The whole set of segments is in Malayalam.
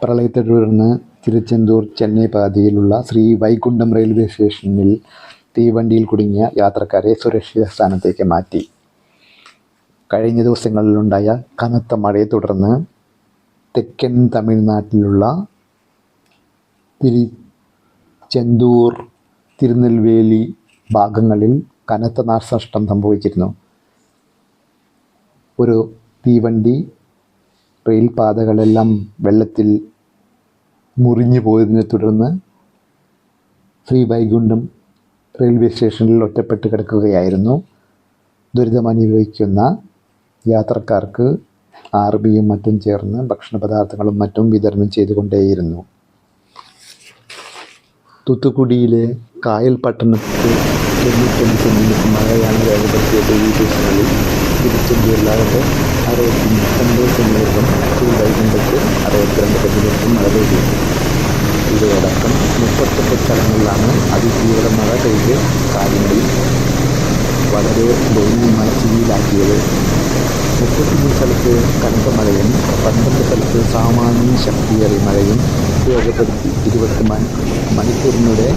പ്രളയത്തെ തുടർന്ന് തിരുച്ചെന്തൂർ ചെന്നൈ പാതയിലുള്ള ശ്രീ വൈകുണ്ഠം റെയിൽവേ സ്റ്റേഷനിൽ തീവണ്ടിയിൽ കുടുങ്ങിയ യാത്രക്കാരെ സുരക്ഷിത സ്ഥാനത്തേക്ക് മാറ്റി. കഴിഞ്ഞ ദിവസങ്ങളിലുണ്ടായ കനത്ത മഴയെ തുടർന്ന് തെക്കൻ തമിഴ്നാട്ടിലുള്ള തിരുച്ചെന്തൂർ, തിരുനെൽവേലി ഭാഗങ്ങളിൽ കനത്ത നാശനഷ്ടം സംഭവിച്ചിരുന്നു. ഒരു തീവണ്ടി റെയിൽപാതകളെല്ലാം വെള്ളത്തിൽ മുറിഞ്ഞു പോയതിനെ തുടർന്ന് ശ്രീ വൈകുണ്ഠം റെയിൽവേ സ്റ്റേഷനിൽ ഒറ്റപ്പെട്ട് കിടക്കുകയായിരുന്നു. ദുരിതമനുഭവിക്കുന്ന യാത്രക്കാർക്ക് ആർമിയും മറ്റും ചേർന്ന് ഭക്ഷണ പദാർത്ഥങ്ങളും മറ്റും വിതരണം ചെയ്തുകൊണ്ടേയിരുന്നു. തൂത്തുക്കുടിയിലെ കായൽ പട്ടണത്തിൽ 90 സെന്റിമീറ്റർ മഴയാണ് രേഖപ്പെടുത്തിയത്. ഈ ദിവസങ്ങളിൽ തിരുച്ചെന്തൂരിലാകട്ടെ 69 സെന്റിമീറ്ററും ശ്രീ വൈകുണ്ഠത്ത് 62 സെന്റിമീറ്ററും മഴ പെയ്തിരുന്നു. ഇവയടക്കം 38 സ്ഥലങ്ങളിലാണ് അതിതീവ്ര മഴ പെയ്ത് കായലിൽ വളരെ ദയനീയമായ സ്ഥിതിയിലാക്കിയത്. 33 സ്ഥലത്ത് കനത്ത മഴയും 12 സ്ഥലത്ത് സാമാന്യം ശക്തിയേറിയ മഴയും രേഖപ്പെടുത്തി. 20 മണിക്കൂറിനിടെ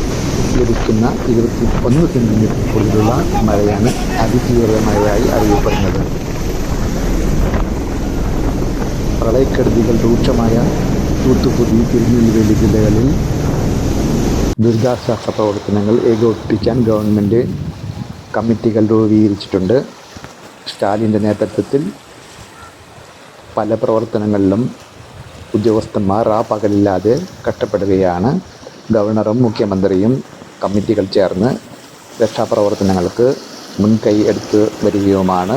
ലഭിക്കുന്ന 21 സെന്റിമീറ്റർ കൂടുതലുള്ള മഴയാണ് അതിതീവ്ര മഴയായി അറിയപ്പെടുന്നത്. പ്രളയക്കെടുതികൾ രൂക്ഷമായ തൂത്തുക്കുടി, തിരുനെൽവേലി ജില്ലകളിൽ ദുരിതാശ്വാസ പ്രവർത്തനങ്ങൾ ഏകോപിപ്പിക്കാൻ ഗവൺമെൻറ് കമ്മിറ്റികൾ രൂപീകരിച്ചിട്ടുണ്ട്. സ്റ്റാലിൻ്റെ നേതൃത്വത്തിൽ പല പ്രവർത്തനങ്ങളിലും ഉദ്യോഗസ്ഥന്മാർ പകലില്ലാതെ കഷ്ടപ്പെടുകയാണ്. ഗവർണറും മുഖ്യമന്ത്രിയും കമ്മിറ്റികൾ ചേർന്ന് രക്ഷാപ്രവർത്തനങ്ങൾക്ക് മുൻകൈ എടുത്ത് വരികയുമാണ്.